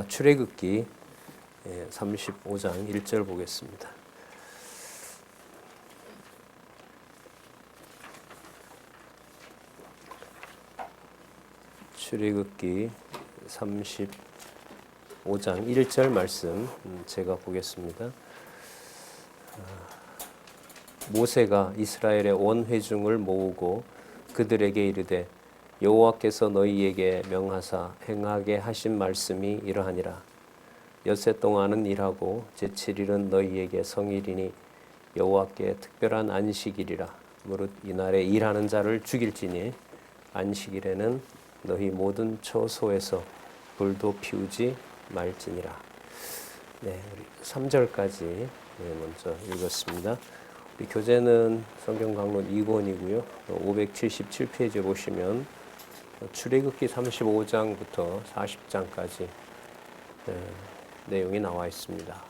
출애굽기 35장 1절 보겠습니다. 출애굽기 35장 1절 말씀 제가 보겠습니다. 모세가 이스라엘의 온 회중을 모으고 그들에게 이르되 여호와께서 너희에게 명하사 행하게 하신 말씀이 이러하니라. 엿새 동안은 일하고 제7일은 너희에게 성일이니 여호와께 특별한 안식일이라. 무릇 이날에 일하는 자를 죽일지니 안식일에는 너희 모든 처소에서 불도 피우지 말지니라. 네, 우리 3절까지 먼저 읽었습니다. 우리 교재는 성경 강론 2권이고요. 577페이지에 보시면 출애굽기 35장부터 40장까지 내용이 나와 있습니다.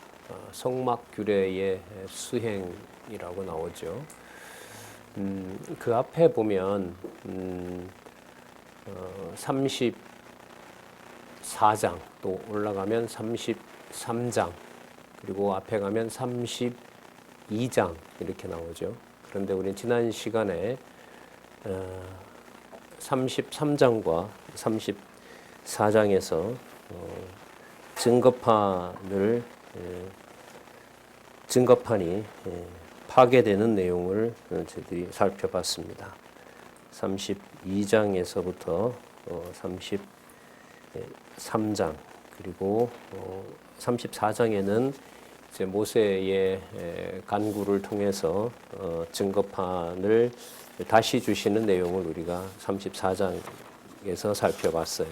성막 규례의 수행이라고 나오죠. 그 앞에 보면 34장 또 올라가면 33장 그리고 앞에 가면 32장 이렇게 나오죠. 그런데 우리는 지난 시간에 33장과 34장에서 증거판이 파괴되는 내용을 저희들이 살펴봤습니다. 32장에서부터 33장 그리고 34장에는 이제 모세의 간구를 통해서 증거판을 다시 주시는 내용을 우리가 34장에서 살펴봤어요.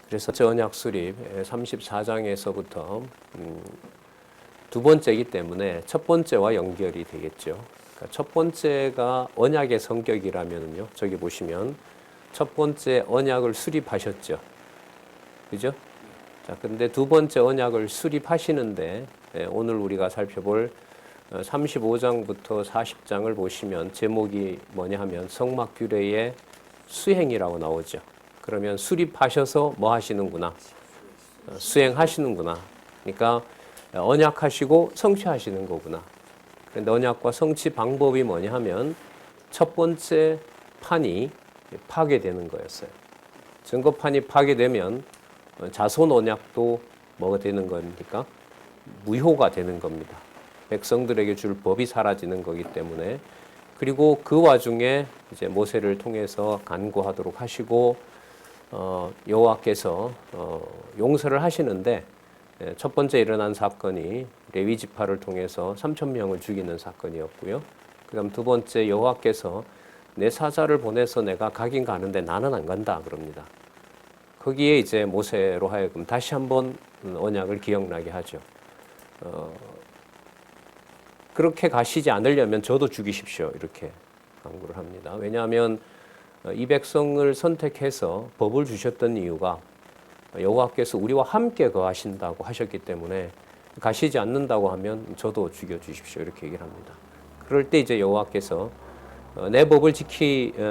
그래서 언약 수립 34장에서부터 두 번째이기 때문에 첫 번째와 연결이 되겠죠. 그러니까 첫 번째가 언약의 성격이라면요. 저기 보시면 첫 번째 언약을 수립하셨죠. 그죠? 자, 근데 두 번째 언약을 수립하시는데 오늘 우리가 살펴볼 35장부터 40장을 보시면 제목이 뭐냐 하면 성막 규례의 수행이라고 나오죠. 그러면 수립하셔서 뭐 하시는구나? 수행하시는구나. 그러니까 언약하시고 성취하시는 거구나. 그런데 언약과 성취 방법이 뭐냐 하면 첫 번째 판이 파괴되는 거였어요. 증거판이 파괴되면 자손 언약도 뭐가 되는 겁니까? 무효가 되는 겁니다. 백성들에게 줄 법이 사라지는 거기 때문에. 그리고 그 와중에 이제 모세를 통해서 간구하도록 하시고 여호와께서 용서를 하시는데 첫 번째 일어난 사건이 레위 지파를 통해서 3,000명을 죽이는 사건이었고요. 그다음 두 번째 여호와께서 내 사자를 보내서 내가 가긴 가는데 나는 안 간다 그럽니다. 거기에 이제 모세로 하여금 다시 한번 언약을 기억나게 하죠. 그렇게 가시지 않으려면 저도 죽이십시오 이렇게 간구를 합니다. 왜냐하면 이 백성을 선택해서 법을 주셨던 이유가 여호와께서 우리와 함께 거하신다고 하셨기 때문에 가시지 않는다고 하면 저도 죽여주십시오 이렇게 얘기를 합니다. 그럴 때 이제 여호와께서 내 법을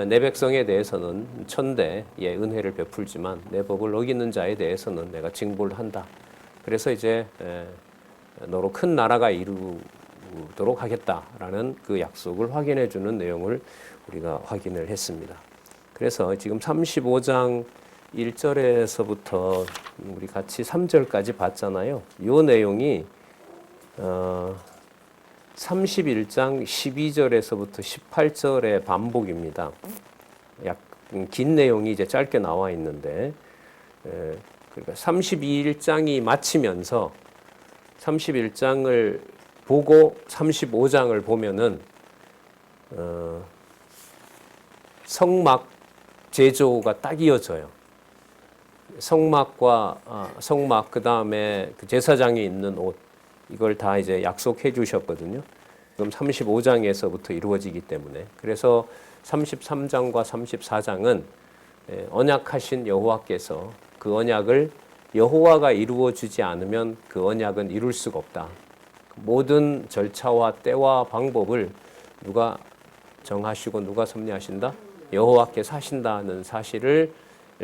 내 백성에 대해서는 천대의 은혜를 베풀지만 내 법을 어기는 자에 대해서는 내가 징벌을 한다. 그래서 이제 너로 큰 나라가 이루도록 하겠다라는 그 약속을 확인해 주는 내용을 우리가 확인을 했습니다. 그래서 지금 35장 1절에서부터 우리 같이 3절까지 봤잖아요. 이 내용이 31장 12절에서부터 18절의 반복입니다. 긴 내용이 이제 짧게 나와 있는데, 그러니까 31장이 마치면서 31장을 보고 35장을 보면은 성막 제조가 딱 이어져요. 성막 그 다음에 그 제사장이 입는 옷 이걸 다 이제 약속해 주셨거든요. 그럼 35장에서부터 이루어지기 때문에 그래서 33장과 34장은 언약하신 여호와께서 그 언약을 여호와가 이루어 주지 않으면 그 언약은 이룰 수가 없다. 모든 절차와 때와 방법을 누가 정하시고 누가 섭리하신다? 여호와께서 하신다는 사실을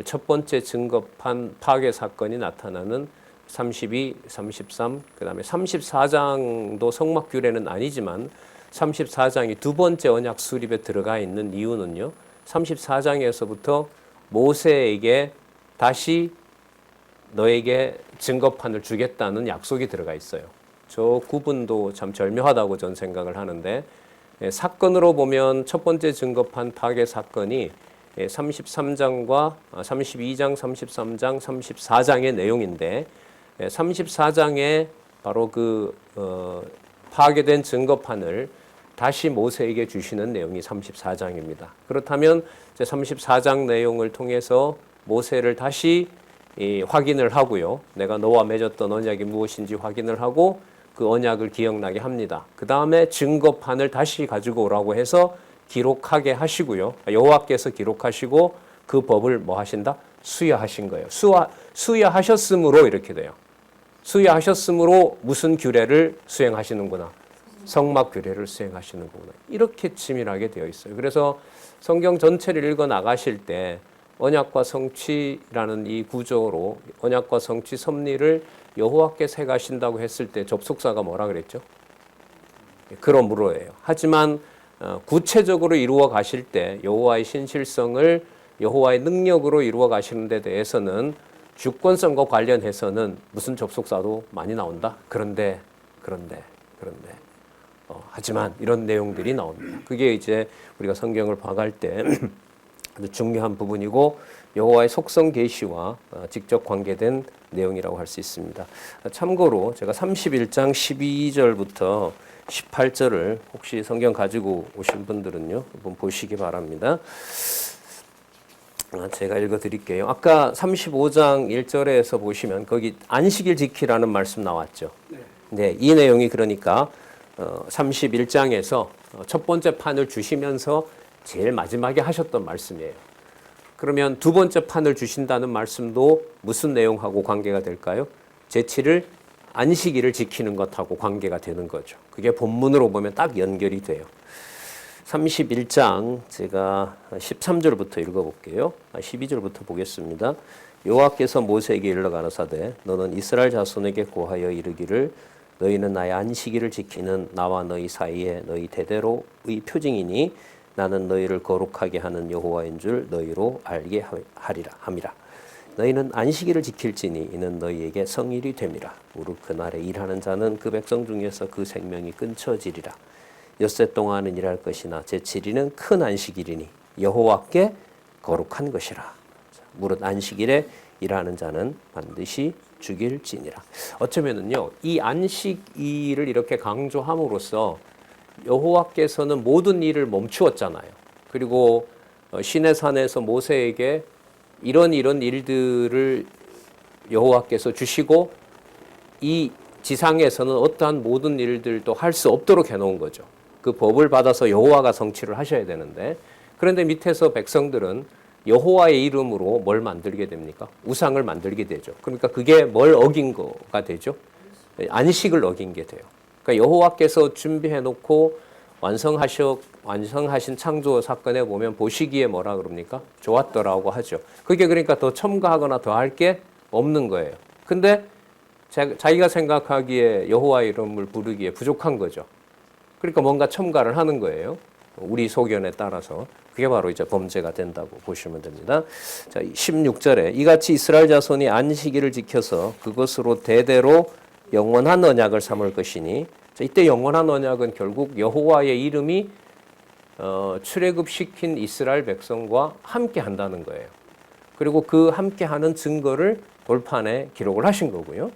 첫 번째 증거판 파괴 사건이 나타나는 32, 33, 그 다음에 34장도 성막 규례는 아니지만 34장이 두 번째 언약 수립에 들어가 있는 이유는요. 34장에서부터 모세에게 다시 너에게 증거판을 주겠다는 약속이 들어가 있어요. 저 구분도 참 절묘하다고 저는 생각을 하는데, 사건으로 보면 첫 번째 증거판 파괴 사건이 33장과 32장, 33장, 34장의 내용인데, 34장에 바로 그 파괴된 증거판을 다시 모세에게 주시는 내용이 34장입니다. 그렇다면 34장 내용을 통해서 모세를 다시 확인을 하고요. 내가 너와 맺었던 언약이 무엇인지 확인을 하고 그 언약을 기억나게 합니다. 그 다음에 증거판을 다시 가지고 오라고 해서 기록하게 하시고요. 여호와께서 기록하시고 그 법을 뭐 하신다? 수여하신 거예요. 수여하셨으므로 이렇게 돼요. 수여하셨으므로 무슨 규례를 수행하시는구나. 성막 규례를 수행하시는 거구나. 이렇게 치밀하게 되어 있어요. 그래서 성경 전체를 읽어 나가실 때 언약과 성취라는 이 구조로 언약과 성취 섭리를 여호와께서 해가신다고 했을 때 접속사가 뭐라 그랬죠? 그러므로예요. 하지만 구체적으로 이루어 가실 때 여호와의 신실성을 여호와의 능력으로 이루어 가시는 데 대해서는 주권성과 관련해서는 무슨 접속사도 많이 나온다. 그런데 하지만 이런 내용들이 나옵니다. 그게 이제 우리가 성경을 봐갈 때 아주 중요한 부분이고 여호와의 속성 계시와 직접 관계된 내용이라고 할 수 있습니다. 참고로 제가 31장 12절부터 18절을 혹시 성경 가지고 오신 분들은요, 한번 보시기 바랍니다. 제가 읽어드릴게요. 아까 35장 1절에서 보시면 거기 안식일 지키라는 말씀 나왔죠. 네, 이 내용이 그러니까 31장에서 첫 번째 판을 주시면서 제일 마지막에 하셨던 말씀이에요. 그러면 두 번째 판을 주신다는 말씀도 무슨 내용하고 관계가 될까요? 제7일 안식일을 지키는 것하고 관계가 되는 거죠. 그게 본문으로 보면 딱 연결이 돼요. 31장 제가 13절부터 읽어볼게요. 12절부터 보겠습니다. 여호와께서 모세에게 일러 가라사대 너는 이스라엘 자손에게 고하여 이르기를 너희는 나의 안식일을 지키는 나와 너희 사이에 너희 대대로의 표징이니 나는 너희를 거룩하게 하는 여호와인 줄 너희로 알게 하리라 함이라. 너희는 안식일을 지킬지니 이는 너희에게 성일이 됨이라. 무릇 그날에 일하는 자는 그 백성 중에서 그 생명이 끊쳐지리라. 엿새 동안은 일할 것이나 제7일은 큰 안식일이니 여호와께 거룩한 것이라. 무릇 안식일에 일하는 자는 반드시 죽일지니라. 어쩌면은요, 이 안식일을 이렇게 강조함으로써 여호와께서는 모든 일을 멈추었잖아요. 그리고 시내산에서 모세에게 이런 일들을 여호와께서 주시고 이 지상에서는 어떠한 모든 일들도 할 수 없도록 해놓은 거죠. 그 법을 받아서 여호와가 성취를 하셔야 되는데, 그런데 밑에서 백성들은 여호와의 이름으로 뭘 만들게 됩니까? 우상을 만들게 되죠. 그러니까 그게 뭘 어긴 거가 되죠? 안식을 어긴 게 돼요. 그러니까 여호와께서 준비해 놓고 완성하신 창조 사건에 보면 보시기에 뭐라 그럽니까? 좋았더라고 하죠. 그게 그러니까 더 첨가하거나 더 할 게 없는 거예요. 근데 자기가 생각하기에 여호와 이름을 부르기에 부족한 거죠. 그러니까 뭔가 첨가를 하는 거예요. 우리 소견에 따라서. 그게 바로 이제 범죄가 된다고 보시면 됩니다. 자, 16절에 이같이 이스라엘 자손이 안식일을 지켜서 그것으로 대대로 영원한 언약을 삼을 것이니, 자, 이때 영원한 언약은 결국 여호와의 이름이 출애굽시킨 이스라엘 백성과 함께 한다는 거예요. 그리고 그 함께하는 증거를 돌판에 기록을 하신 거고요.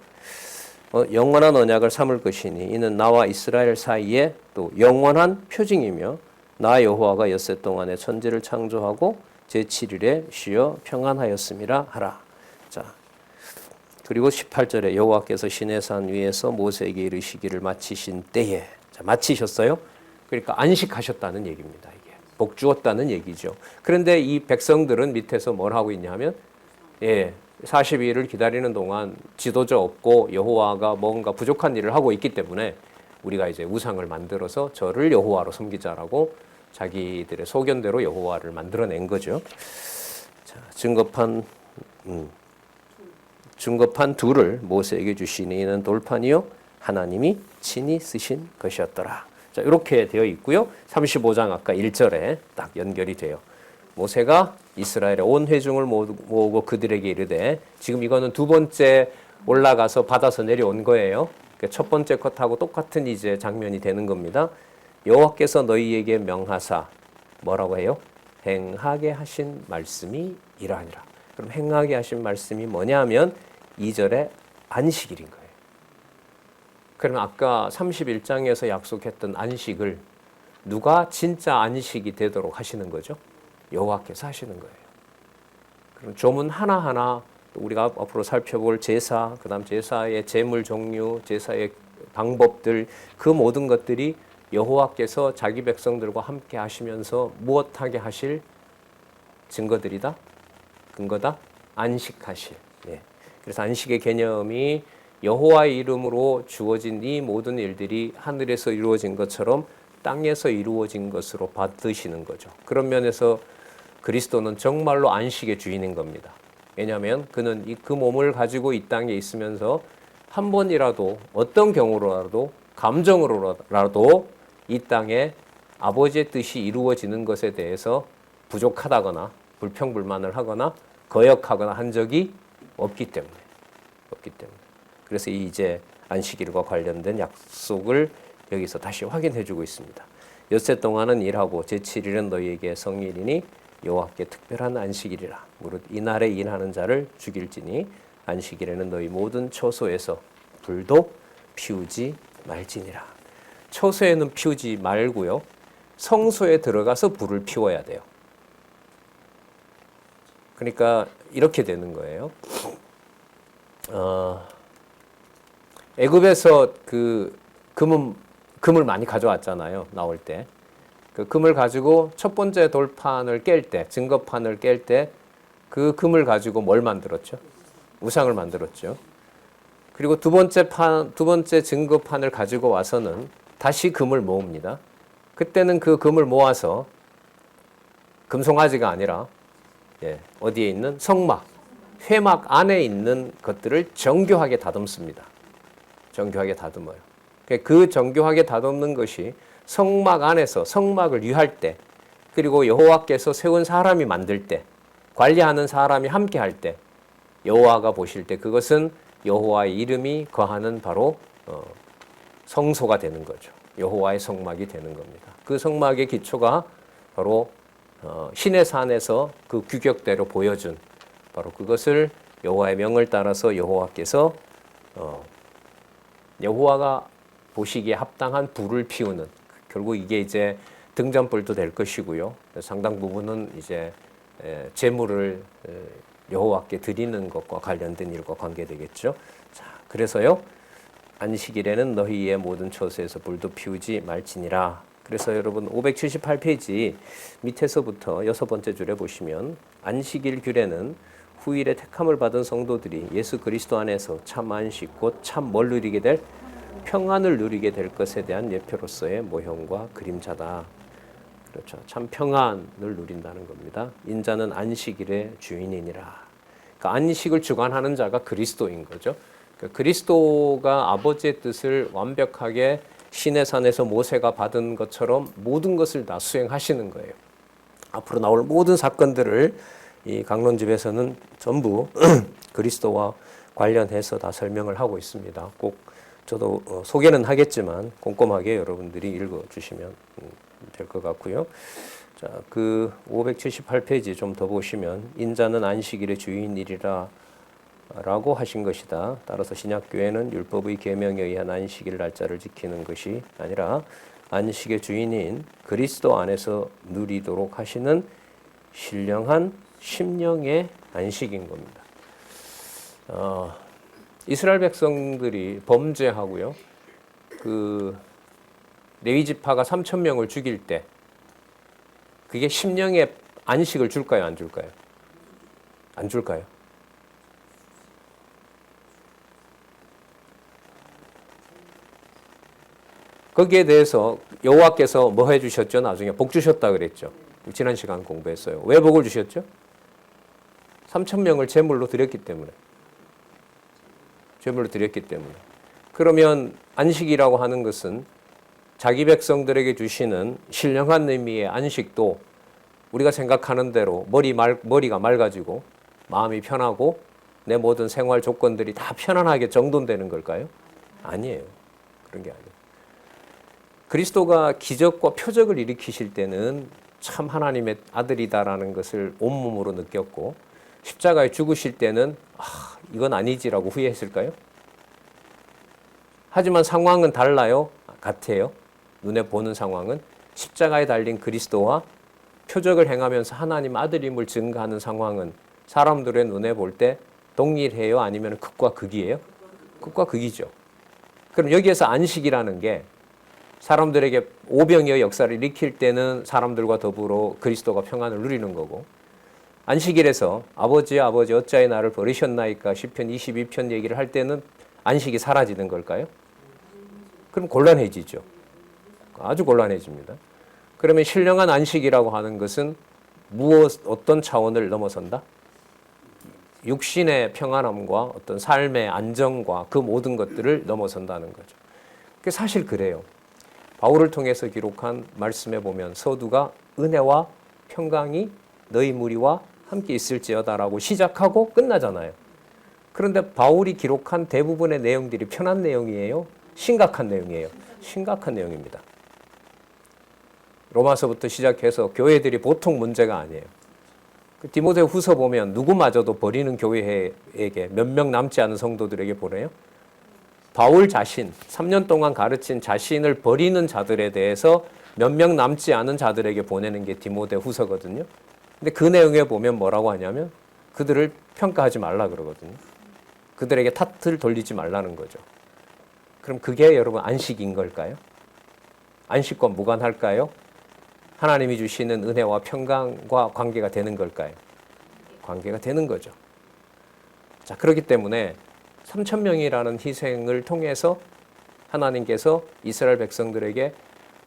영원한 언약을 삼을 것이니 이는 나와 이스라엘 사이에 또 영원한 표징이며 나 여호와가 엿새 동안에 천지를 창조하고 제7일에 쉬어 평안하였음이라 하라. 자, 그리고 18절에 여호와께서 시내산 위에서 모세에게 이르시기를 마치신 때에, 자, 마치셨어요? 그러니까 안식하셨다는 얘기입니다. 이게 복 주었다는 얘기죠. 그런데 이 백성들은 밑에서 뭘 하고 있냐 하면 40일을 기다리는 동안 지도자 없고 여호와가 뭔가 부족한 일을 하고 있기 때문에 우리가 이제 우상을 만들어서 저를 여호와로 섬기자라고 자기들의 소견대로 여호와를 만들어낸 거죠. 자, 증거판 둘을 모세에게 주시니 이는 돌판이요 하나님이 친히 쓰신 것이었더라. 자, 이렇게 되어 있고요. 35장 아까 1절에 딱 연결이 돼요. 모세가 이스라엘의 온 회중을 모으고 그들에게 이르되, 지금 이거는 두 번째 올라가서 받아서 내려온 거예요. 첫 번째 것하고 똑같은 이제 장면이 되는 겁니다. 여호와께서 너희에게 명하사 뭐라고 해요? 행하게 하신 말씀이 이러하니라. 그럼 행하게 하신 말씀이 뭐냐면 2절에 안식일인 거예요. 그러면 아까 31장에서 약속했던 안식을 누가 진짜 안식이 되도록 하시는 거죠? 여호와께서 하시는 거예요. 그럼 조문 하나하나 우리가 앞으로 살펴볼 제사, 그다음 제사의 제물 종류, 제사의 방법들, 그 모든 것들이 여호와께서 자기 백성들과 함께 하시면서 무엇하게 하실 증거들이다? 근거다? 안식하실. 예. 그래서 안식의 개념이 여호와의 이름으로 주어진 이 모든 일들이 하늘에서 이루어진 것처럼 땅에서 이루어진 것으로 받으시는 거죠. 그런 면에서 그리스도는 정말로 안식의 주인인 겁니다. 왜냐하면 그는 그 몸을 가지고 이 땅에 있으면서 한 번이라도 어떤 경우로라도 감정으로라도 이 땅에 아버지의 뜻이 이루어지는 것에 대해서 부족하다거나 불평불만을 하거나 거역하거나 한 적이 없기 때문에. 그래서 이 이제 안식일과 관련된 약속을 여기서 다시 확인해주고 있습니다. 엿새 동안은 일하고 제7일은 너희에게 성일이니 여호와께 특별한 안식일이라. 무릇 이날에 일하는 자를 죽일지니 안식일에는 너희 모든 처소에서 불도 피우지 말지니라. 처소에는 피우지 말고요. 성소에 들어가서 불을 피워야 돼요. 그러니까 이렇게 되는 거예요. 애굽에서 그 금을 많이 가져왔잖아요. 나올 때. 그 금을 가지고 첫 번째 돌판을 깰 때, 증거판을 깰 때 그 금을 가지고 뭘 만들었죠? 우상을 만들었죠. 그리고 두 번째 증거판을 가지고 와서는 다시 금을 모읍니다. 그때는 그 금을 모아서 금송아지가 아니라 어디에 있는 성막, 회막 안에 있는 것들을 정교하게 다듬습니다. 정교하게 다듬어요. 그 정교하게 다듬는 것이 성막 안에서 성막을 유할 때, 그리고 여호와께서 세운 사람이 만들 때, 관리하는 사람이 함께 할 때, 여호와가 보실 때 그것은 여호와의 이름이 거하는 바로 성소가 되는 거죠. 여호와의 성막이 되는 겁니다. 그 성막의 기초가 바로 신의 산에서 그 규격대로 보여준 바로 그것을 여호와의 명을 따라서 여호와께서 여호와가 보시기에 합당한 불을 피우는, 결국 이게 이제 등잔불도 될 것이고요. 상당 부분은 이제 제물을 여호와께 드리는 것과 관련된 일과 관계되겠죠. 자, 그래서요. 안식일에는 너희의 모든 처소에서 불도 피우지 말지니라. 그래서 여러분 578페이지 밑에서부터 6번째 줄에 보시면 안식일 규례는 후일에 택함을 받은 성도들이 예수 그리스도 안에서 참 안식 곧 참 뭘 누리게 될 평안을 누리게 될 것에 대한 예표로서의 모형과 그림자다. 그렇죠. 참 평안을 누린다는 겁니다. 인자는 안식일의 주인이니라. 그러니까 안식을 주관하는 자가 그리스도인 거죠. 그러니까 그리스도가 아버지의 뜻을 완벽하게 신의 산에서 모세가 받은 것처럼 모든 것을 다 수행하시는 거예요. 앞으로 나올 모든 사건들을 이 강론집에서는 전부 그리스도와 관련해서 다 설명을 하고 있습니다. 꼭 저도 소개는 하겠지만 꼼꼼하게 여러분들이 읽어주시면 될 것 같고요. 자, 그 578페이지 좀 더 보시면 인자는 안식일의 주인이리라 라고 하신 것이다. 따라서 신약교회는 율법의 계명에 의한 안식일 날짜를 지키는 것이 아니라 안식의 주인인 그리스도 안에서 누리도록 하시는 신령한 심령의 안식인 겁니다. 이스라엘 백성들이 범죄하고요. 그 레위 지파가 3,000명을 죽일 때 그게 심령의 안식을 줄까요, 안 줄까요? 안 줄까요? 거기에 대해서 여호와께서 뭐 해주셨죠? 나중에 복 주셨다 그랬죠. 지난 시간 공부했어요. 왜 복을 주셨죠? 3,000명을 제물로 드렸기 때문에. 제물로 드렸기 때문에. 그러면 안식이라고 하는 것은 자기 백성들에게 주시는 신령한 의미의 안식도 우리가 생각하는 대로 머리가 맑아지고 마음이 편하고 내 모든 생활 조건들이 다 편안하게 정돈되는 걸까요? 아니에요. 그런 게 아니에요. 그리스도가 기적과 표적을 일으키실 때는 참 하나님의 아들이다라는 것을 온몸으로 느꼈고 십자가에 죽으실 때는 이건 아니지라고 후회했을까요? 하지만 상황은 달라요? 같아요. 눈에 보는 상황은 십자가에 달린 그리스도와 표적을 행하면서 하나님 아들임을 증거하는 상황은 사람들의 눈에 볼 때 동일해요? 아니면 극과 극이에요? 극과 극이죠. 그럼 여기에서 안식이라는 게 사람들에게 오병이어 역사를 일으킬 때는 사람들과 더불어 그리스도가 평안을 누리는 거고, 안식일에서 아버지 어찌하여 나를 버리셨나이까 시편 22편 얘기를 할 때는 안식이 사라지는 걸까요? 그럼 곤란해지죠. 아주 곤란해집니다. 그러면 신령한 안식이라고 하는 것은 어떤 차원을 넘어선다? 육신의 평안함과 어떤 삶의 안정과 그 모든 것들을 넘어선다는 거죠. 사실 그래요. 바울을 통해서 기록한 말씀에 보면 서두가 은혜와 평강이 너희 무리와 함께 있을지어다라고 시작하고 끝나잖아요. 그런데 바울이 기록한 대부분의 내용들이 편한 내용이에요? 심각한 내용이에요? 심각한 내용입니다. 로마서부터 시작해서 교회들이 보통 문제가 아니에요. 디모데 후서 보면 누구마저도 버리는 교회에게 몇 명 남지 않은 성도들에게 보내요. 바울 자신, 3년 동안 가르친 자신을 버리는 자들에 대해서 몇 명 남지 않은 자들에게 보내는 게 디모데 후서거든요. 근데 그 내용에 보면 뭐라고 하냐면 그들을 평가하지 말라 그러거든요. 그들에게 탓을 돌리지 말라는 거죠. 그럼 그게 여러분 안식인 걸까요? 안식과 무관할까요? 하나님이 주시는 은혜와 평강과 관계가 되는 걸까요? 관계가 되는 거죠. 자, 그렇기 때문에 3,000명이라는 희생을 통해서 하나님께서 이스라엘 백성들에게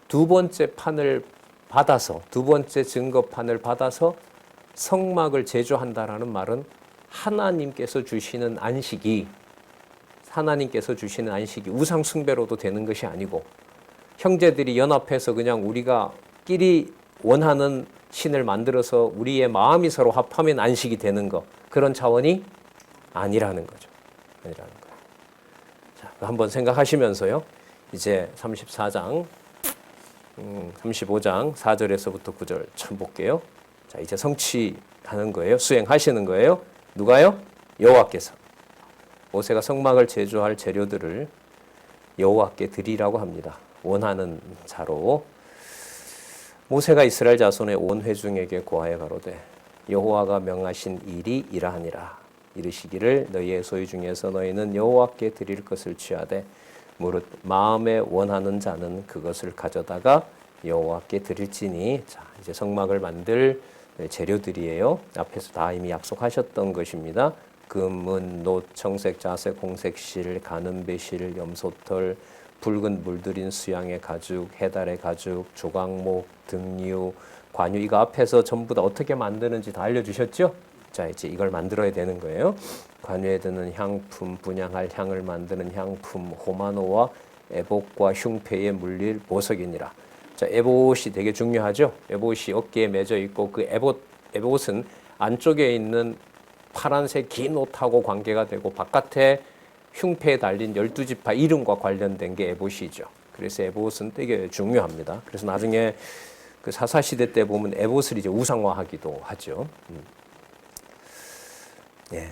두 번째 증거판을 받아서 성막을 제조한다라는 말은 하나님께서 주시는 안식이 우상 숭배로도 되는 것이 아니고 형제들이 연합해서 그냥 우리가 끼리 원하는 신을 만들어서 우리의 마음이 서로 합하면 안식이 되는 거, 그런 차원이 아니라는 거죠. 자, 한번 생각하시면서요. 이제 35장 4절에서부터 9절 참 볼게요. 자, 이제 성취하는 거예요. 수행하시는 거예요. 누가요? 여호와께서. 모세가 성막을 제조할 재료들을 여호와께 드리라고 합니다. 원하는 자로. 모세가 이스라엘 자손의 온 회중에게 고하여 가로되 여호와가 명하신 일이 이러하니라. 이르시기를 너희의 소유 중에서 너희는 여호와께 드릴 것을 취하되 무릇 마음에 원하는 자는 그것을 가져다가 여호와께 드릴지니. 자, 이제 성막을 만들 재료들이에요. 앞에서 다 이미 약속하셨던 것입니다. 금은 놋, 청색, 자색, 홍색 실, 가는 배실, 염소털, 붉은 물들인 수양의 가죽, 해달의 가죽, 조각목, 등류, 관유. 이거 앞에서 전부 다 어떻게 만드는지 다 알려주셨죠? 자, 이제 이걸 만들어야 되는 거예요. 관유에 드는 향품, 분향할 향을 만드는 향품, 호마노와 에봇과 흉패에 물릴 보석이니라. 자, 에봇이 되게 중요하죠. 에봇이 어깨에 매져 있고 그 에봇은 안쪽에 있는 파란색 긴 옷하고 관계가 되고 바깥에 흉패에 달린 12지파 이름과 관련된 게 에봇이죠. 그래서 에봇은 되게 중요합니다. 그래서 나중에 그 사사시대 때 보면 에봇을 이제 우상화하기도 하죠. 예.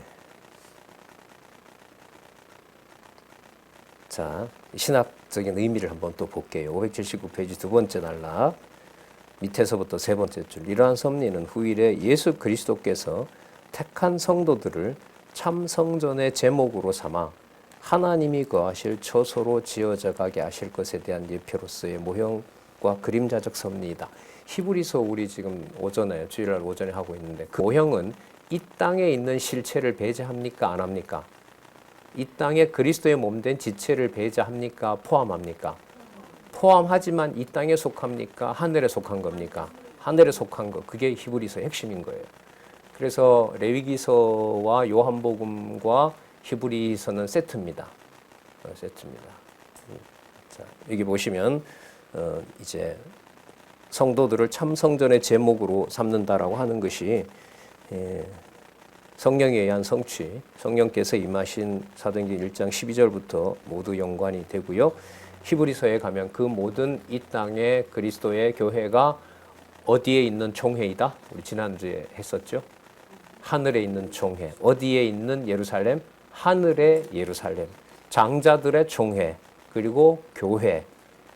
자, 신학적인 의미를 한번 또 볼게요. 579페이지 두 번째 단락 밑에서부터 세 번째 줄. 이러한 섭리는 후일에 예수 그리스도께서 택한 성도들을 참 성전의 제목으로 삼아 하나님이 거하실 처소로 지어져 가게 하실 것에 대한 예표로서의 모형과 그림자적 섭리이다. 히브리서 우리 지금 주일날 오전에 하고 있는데 그 모형은 이 땅에 있는 실체를 배제합니까? 안 합니까? 이 땅에 그리스도의 몸된 지체를 배제합니까? 포함합니까? 포함하지만 이 땅에 속합니까? 하늘에 속한 겁니까? 하늘에 속한 거. 그게 히브리서의 핵심인 거예요. 그래서 레위기서와 요한복음과 히브리서는 세트입니다. 세트입니다. 자, 여기 보시면 이제 성도들을 참 성전의 제목으로 삼는다라고 하는 것이 성령에 의한 성취, 성령께서 임하신 사도행전 1장 12절부터 모두 연관이 되고요. 히브리서에 가면 그 모든 이 땅의 그리스도의 교회가 어디에 있는 총회이다? 우리 지난주에 했었죠. 하늘에 있는 총회. 어디에 있는 예루살렘? 하늘의 예루살렘. 장자들의 총회. 그리고 교회.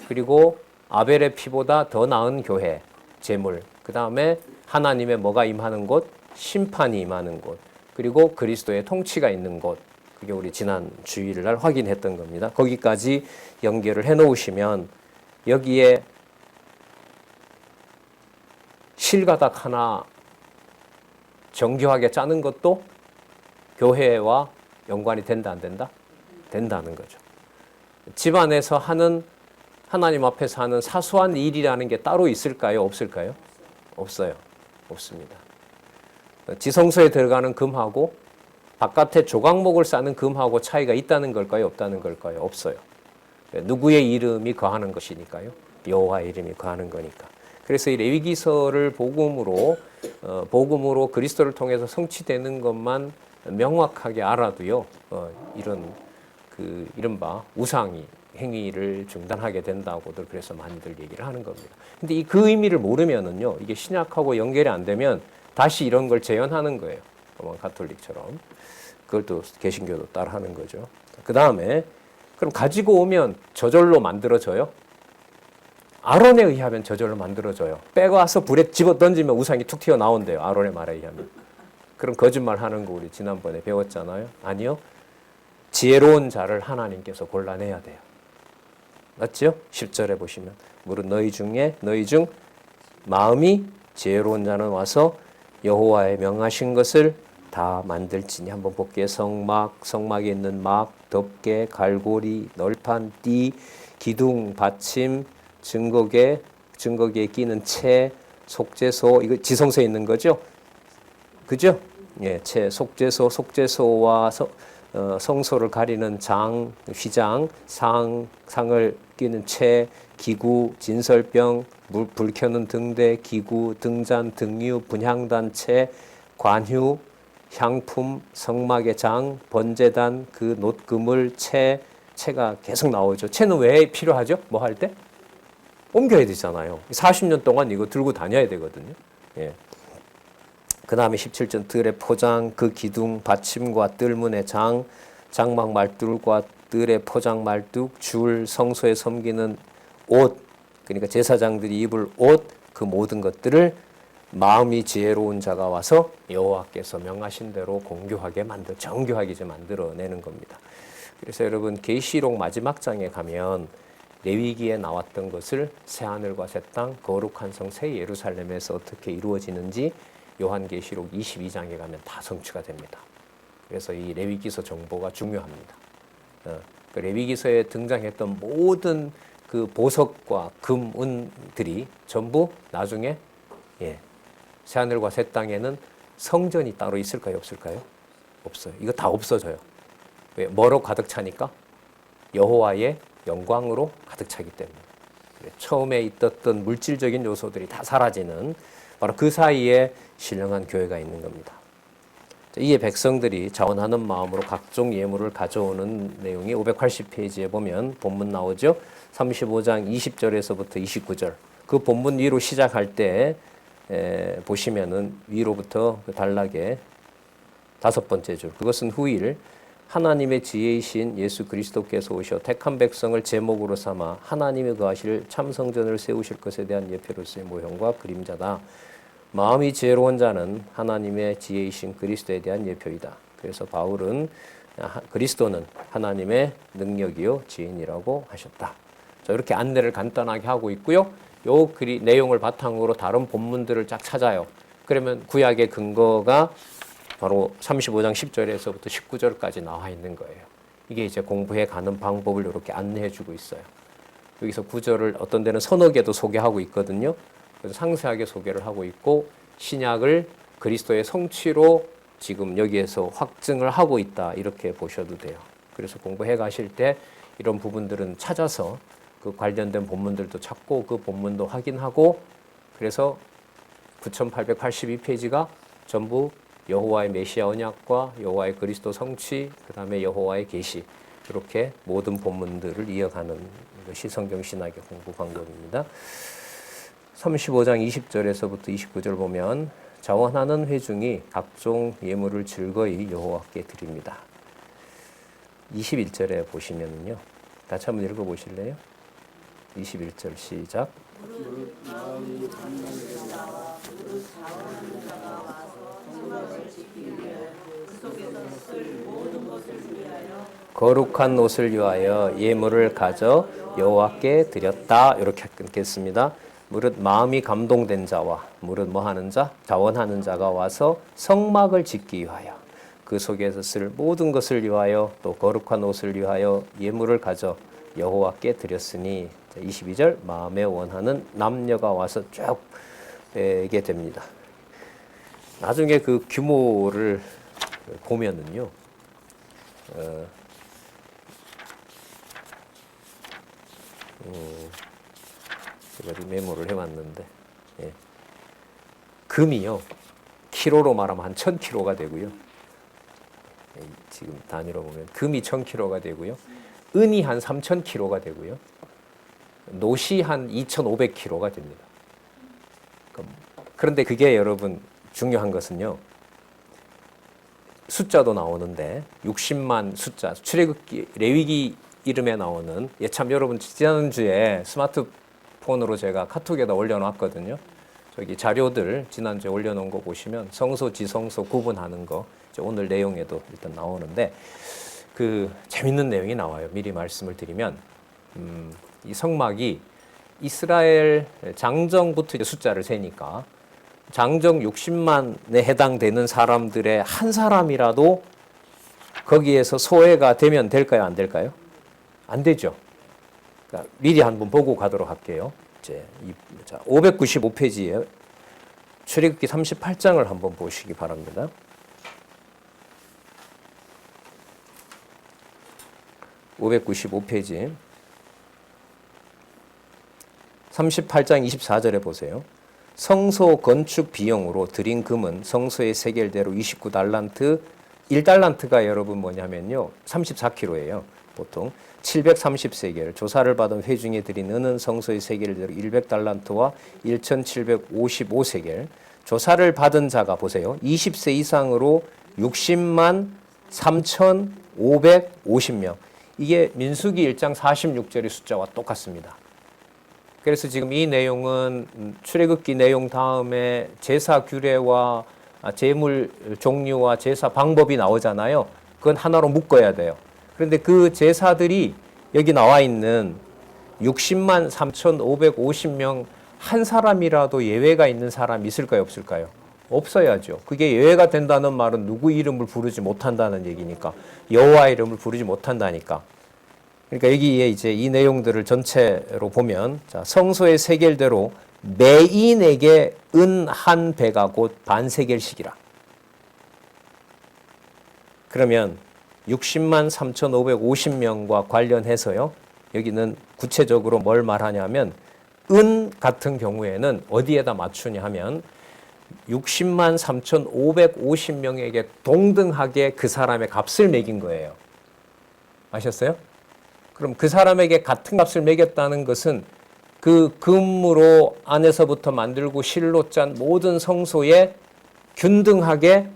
그리고 아벨의 피보다 더 나은 교회. 제물. 그 다음에 하나님의 뭐가 임하는 곳? 심판이 임하는 곳. 그리고 그리스도의 통치가 있는 곳. 그게 우리 지난 주일날 확인했던 겁니다. 거기까지 연결을 해 놓으시면 여기에 실가닥 하나 정교하게 짜는 것도 교회와 연관이 된다, 안 된다? 된다는 거죠. 집안에서 하는, 하나님 앞에서 하는 사소한 일이라는 게 따로 있을까요? 없을까요? 없어요. 없습니다. 지성소에 들어가는 금하고 바깥에 조각목을 쌓는 금하고 차이가 있다는 걸까요? 없다는 걸까요? 없어요. 누구의 이름이 거하는 것이니까요. 여호와의 이름이 거하는 거니까. 그래서 이 레위기서를 복음으로 그리스도를 통해서 성취되는 것만 명확하게 알아도요. 이런 이른바 우상이 행위를 중단하게 된다고들 그래서 많이들 얘기를 하는 겁니다. 근데 그 의미를 모르면은요. 이게 신약하고 연결이 안 되면 다시 이런 걸 재현하는 거예요. 가톨릭처럼. 그걸 또 개신교도 따라 하는 거죠. 그 다음에 그럼 가지고 오면 저절로 만들어져요? 아론에 의하면 저절로 만들어져요. 빼가서 불에 집어 던지면 우상이 툭 튀어나온대요. 아론의 말에 의하면. 그럼 거짓말 하는 거 우리 지난번에 배웠잖아요. 아니요. 지혜로운 자를 하나님께서 골라내야 돼요. 맞죠? 10절에 보시면 무릇 너희 중 마음이 지혜로운 자는 와서 여호와의 명하신 것을 다 만들지니. 한번 볼게요. 성막에 있는 막, 덮개, 갈고리, 널판, 띠, 기둥, 받침, 증거기에 끼는 채, 속죄소, 이거 지성소에 있는 거죠? 그죠? 예, 채, 속죄소와 성소를 가리는 장, 휘장, 상을 끼는 채, 기구, 진설병, 불 켜는 등대, 기구, 등잔, 등유, 분향단체, 관휴, 향품, 성막의 장, 번제단, 그 놋그물, 채가 계속 나오죠. 채는 왜 필요하죠? 뭐 할 때? 옮겨야 되잖아요. 40년 동안 이거 들고 다녀야 되거든요. 예. 그 다음에 17절 들의 포장, 그 기둥, 받침과 뜰문의 장, 장막 말뚝과 뜰의 포장 말뚝, 줄, 성소에 섬기는 옷, 그러니까 제사장들이 입을 옷, 그 모든 것들을 마음이 지혜로운 자가 와서 여호와께서 명하신 대로 공교하게 정교하게 이제 만들어내는 겁니다. 그래서 여러분 계시록 마지막 장에 가면 레위기에 나왔던 것을 새하늘과 새 땅, 거룩한 성 새 예루살렘에서 어떻게 이루어지는지 요한계시록 22장에 가면 다 성취가 됩니다. 그래서 이 레위기서 정보가 중요합니다. 그 레위기서에 등장했던 모든 그 보석과 금, 은들이 전부 나중에 새하늘과 새 땅에는 성전이 따로 있을까요? 없을까요? 없어요. 이거 다 없어져요. 왜? 뭐로 가득 차니까? 여호와의 영광으로 가득 차기 때문에. 처음에 있었던 물질적인 요소들이 다 사라지는 바로 그 사이에 신령한 교회가 있는 겁니다. 이에 백성들이 자원하는 마음으로 각종 예물을 가져오는 내용이 580페이지에 보면 본문 나오죠. 35장 20절에서부터 29절. 그 본문 위로 시작할 때 보시면은 위로부터 그 단락에 5번째 줄. 그것은 후일 하나님의 지혜이신 예수 그리스도께서 오셔 택한 백성을 제목으로 삼아 하나님이 거하실 참성전을 세우실 것에 대한 예표로서의 모형과 그림자다. 마음이 지혜로운 자는 하나님의 지혜이신 그리스도에 대한 예표이다. 그래서 바울은 그리스도는 하나님의 능력이요 지혜이라고 하셨다. 자, 이렇게 안내를 간단하게 하고 있고요. 요 내용을 바탕으로 다른 본문들을 쫙 찾아요. 그러면 구약의 근거가 바로 35장 10절에서부터 19절까지 나와 있는 거예요. 이게 이제 공부해 가는 방법을 이렇게 안내해 주고 있어요. 여기서 구절을 어떤 데는 서너 개도 소개하고 있거든요. 그래서 상세하게 소개를 하고 있고 신약을 그리스도의 성취로 지금 여기에서 확증을 하고 있다 이렇게 보셔도 돼요. 그래서 공부해 가실 때 이런 부분들은 찾아서 그 관련된 본문들도 찾고 그 본문도 확인하고 그래서 9882페이지가 전부 여호와의 메시아 언약과 여호와의 그리스도 성취, 그 다음에 여호와의 계시 이렇게 모든 본문들을 이어가는 것이 성경 신학의 공부 방법입니다. 35장 20절에서부터 29절 보면 자원하는 회중이 각종 예물을 즐거이 여호와께 드립니다. 21절에 보시면요. 같이 한번 읽어보실래요? 21절 시작. 거룩한 옷을 위하여 예물을 가져 여호와께 드렸다. 이렇게 끊겠습니다. 무릇 마음이 감동된 자와 무릇 뭐 하는 자? 자원하는 자가 와서 성막을 짓기 위하여 그 속에서 쓸 모든 것을 위하여 또 거룩한 옷을 위하여 예물을 가져 여호와께 드렸으니 22절 마음에 원하는 남녀가 와서 쭉 빼게 됩니다. 나중에 그 규모를 보면은요. 제가 메모를 해왔는데 금이요. 키로로 말하면 한 1000kg가 되고요. 지금 단위로 보면 금이 1000kg가 되고요. 은이 한 3000kg가 되고요. 노시 한 2500kg가 됩니다. 그런데 그게 여러분 중요한 것은요. 숫자도 나오는데 60만 숫자, 출애굽기 레위기 이름에 나오는 참 여러분 지난주에 스마트폰으로 제가 카톡에다 올려놨거든요. 저기 자료들 지난주에 올려놓은 거 보시면 성소, 지성소 구분하는 거 오늘 내용에도 일단 나오는데 그 재밌는 내용이 나와요. 미리 말씀을 드리면 이 성막이 이스라엘 장정부터 숫자를 세니까 장정 60만에 해당되는 사람들의 한 사람이라도 거기에서 소외가 되면 될까요? 안 될까요? 안 되죠. 그러니까 미리 한번 보고 가도록 할게요. 이제 595페이지에 출애굽기 38장을 한번 보시기 바랍니다. 595페이지 38장 24절에 보세요. 성소 건축 비용으로 들인 금은 성소의 세겔대로 29달란트, 1달란트가 여러분 뭐냐면요. 34kg예요. 보통 730세겔, 조사를 받은 회중에 드린 은은 성소의 세겔대로 100달란트와 1755세겔, 조사를 받은 자가 보세요. 20세 이상으로 60만 3,550명. 이게 민수기 1장 46절의 숫자와 똑같습니다. 그래서 지금 이 내용은 출애굽기 내용 다음에 제사 규례와 제물 종류와 제사 방법이 나오잖아요. 그건 하나로 묶어야 돼요. 그런데 그 제사들이 여기 나와 있는 60만 3,550명 한 사람이라도 예외가 있는 사람이 있을까요? 없을까요? 없어야죠. 그게 예외가 된다는 말은 누구 이름을 부르지 못한다는 얘기니까. 여호와 이름을 부르지 못한다니까. 그러니까 여기에 이제 이 내용들을 전체로 보면 자, 성소의 세겔대로 매인에게 은 한 배가 곧 반세겔씩이라. 그러면 60만 3,550명과 관련해서요. 여기는 구체적으로 뭘 말하냐면 은 같은 경우에는 어디에다 맞추냐 하면 60만 3,550명에게 동등하게 그 사람의 값을 매긴 거예요. 아셨어요? 그럼 그 사람에게 같은 값을 매겼다는 것은 그 금으로 안에서부터 만들고 실로 짠 모든 성소에 균등하게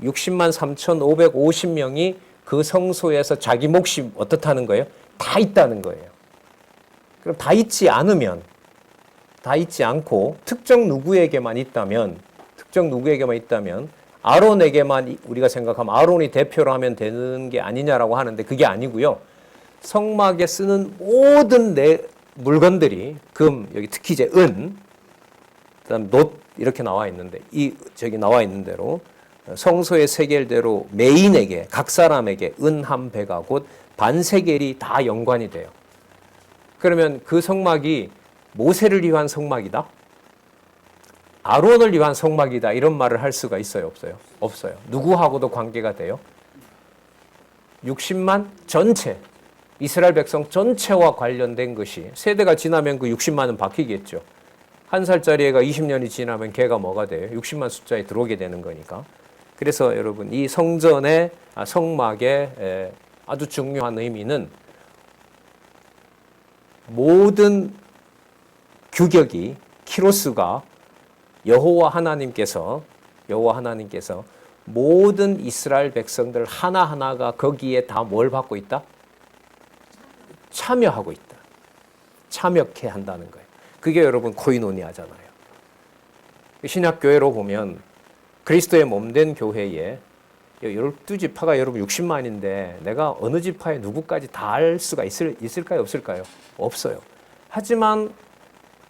60만 3,550명이 그 성소에서 자기 몫이 어떻다는 거예요? 다 있다는 거예요. 그럼 다 있지 않으면, 다 있지 않고 특정 누구에게만 있다면 아론에게만 우리가 생각하면 아론이 대표로 하면 되는 게 아니냐라고 하는데 그게 아니고요. 성막에 쓰는 모든 물건들이 금, 여기 특히 이제 은, 그다음 놋 이렇게 나와 있는데 저기 나와 있는 대로 성소의 세겔대로 매인에게 각 사람에게 은 한 배가 곧 반세겔이 다 연관이 돼요. 그러면 그 성막이 모세를 위한 성막이다? 아론을 위한 성막이다 이런 말을 할 수가 있어요, 없어요? 없어요. 누구하고도 관계가 돼요? 60만 전체, 이스라엘 백성 전체와 관련된 것이, 세대가 지나면 그 60만은 바뀌겠죠. 1살짜리 애가 20년이 지나면 걔가 뭐가 돼요? 60만 숫자에 들어오게 되는 거니까. 그래서 여러분, 이 성전의 성막의 아주 중요한 의미는 모든 규격이, 키로수가 여호와 하나님께서 모든 이스라엘 백성들 하나하나가 거기에 다 뭘 받고 있다? 참여하고 있다. 참여케 한다는 거예요. 그게 여러분 코이노니아잖아요. 신약교회로 보면 그리스도의 몸된 교회에 12지파가 여러분 60만인데 내가 어느 지파에 누구까지 다 할 수가 있을까요? 없을까요? 없어요. 하지만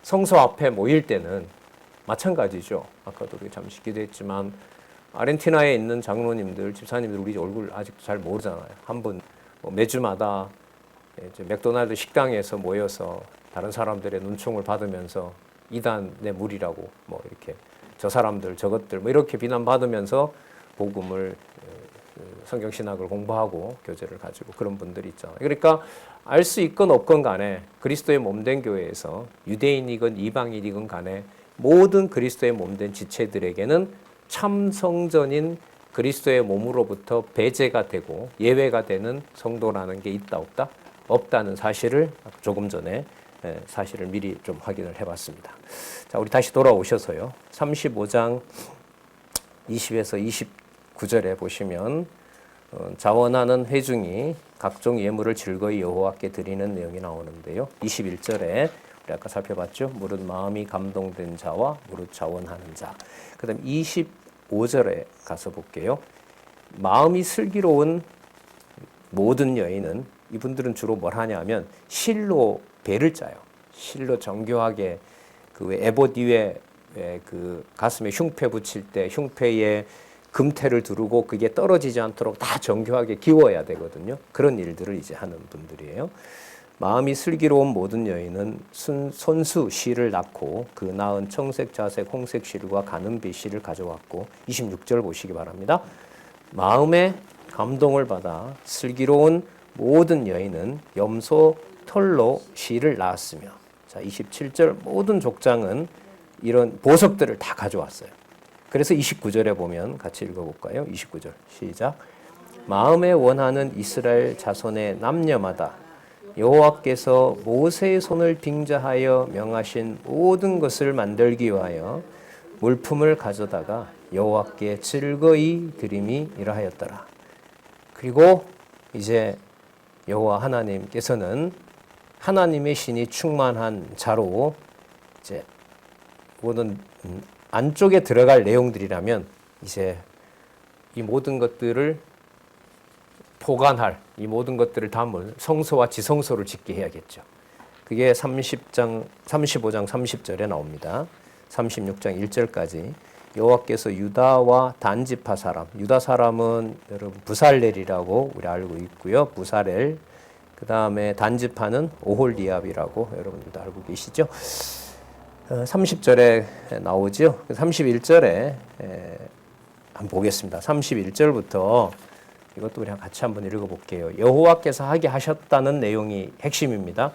성소 앞에 모일 때는 마찬가지죠. 아까도 우리 잠시 기도했지만 아르헨티나에 있는 장로님들, 집사님들 우리 얼굴 아직도 잘 모르잖아요. 한 분 매주마다 이제 맥도날드 식당에서 모여서 다른 사람들의 눈총을 받으면서 이단의 무리라고 뭐 이렇게 저 사람들 저것들 뭐 이렇게 비난받으면서 복음을 성경 신학을 공부하고 교제를 가지고 그런 분들이 있잖아요. 그러니까 알 수 있건 없건 간에 그리스도의 몸된 교회에서 유대인이건 이방인이건 간에 모든 그리스도의 몸된 지체들에게는 참 성전인 그리스도의 몸으로부터 배제가 되고 예외가 되는 성도라는 게 있다 없다? 없다는 사실을 조금 전에 사실을 미리 좀 확인을 해봤습니다. 자, 우리 다시 돌아오셔서요. 35장 20에서 29절에 보시면 자원하는 회중이 각종 예물을 즐거이 여호와께 드리는 내용이 나오는데요. 21절에 우리 아까 살펴봤죠. 무릇 마음이 감동된 자와 무릇 자원하는 자. 그 다음 25절에 가서 볼게요. 마음이 슬기로운 모든 여인은, 이분들은 주로 뭘 하냐면 실로 배를 짜요. 실로 정교하게 그 에봇 위에 그 가슴에 흉패 붙일 때 흉패에 금태를 두르고 그게 떨어지지 않도록 다 정교하게 기워야 되거든요. 그런 일들을 이제 하는 분들이에요. 마음이 슬기로운 모든 여인은 손수 실을 낳고 그 낳은 청색, 자색, 홍색 실과 가는비 실을 가져왔고 26절 보시기 바랍니다. 마음의 감동을 받아 슬기로운 모든 여인은 염소 털로 실을 낳았으며, 자 27절 모든 족장은 이런 보석들을 다 가져왔어요. 그래서 29절에 보면 같이 읽어볼까요? 29절 시작. 마음에 원하는 이스라엘 자손의 남녀마다 여호와께서 모세의 손을 빙자하여 명하신 모든 것을 만들기 위하여 물품을 가져다가 여호와께 즐거이 드림이 이러하였더라. 그리고 이제 여호와 하나님께서는 하나님의 신이 충만한 자로 이제 모든 안쪽에 들어갈 내용들이라면 이제 이 모든 것들을 보관할, 이 모든 것들을 담을 성소와 지성소를 짓게 해야겠죠. 그게 35장 30절에 나옵니다. 36장 1절까지 여호와께서 유다와 단지파 사람, 유다 사람은 여러분 부살렐이라고 우리 알고 있고요. 부살렐. 그 다음에 단지파는 오홀리압이라고 여러분들도 알고 계시죠. 30절에 나오죠. 31절에 한번 보겠습니다. 31절부터 이것도 우리 같이 한번 읽어볼게요. 여호와께서 하게 하셨다는 내용이 핵심입니다.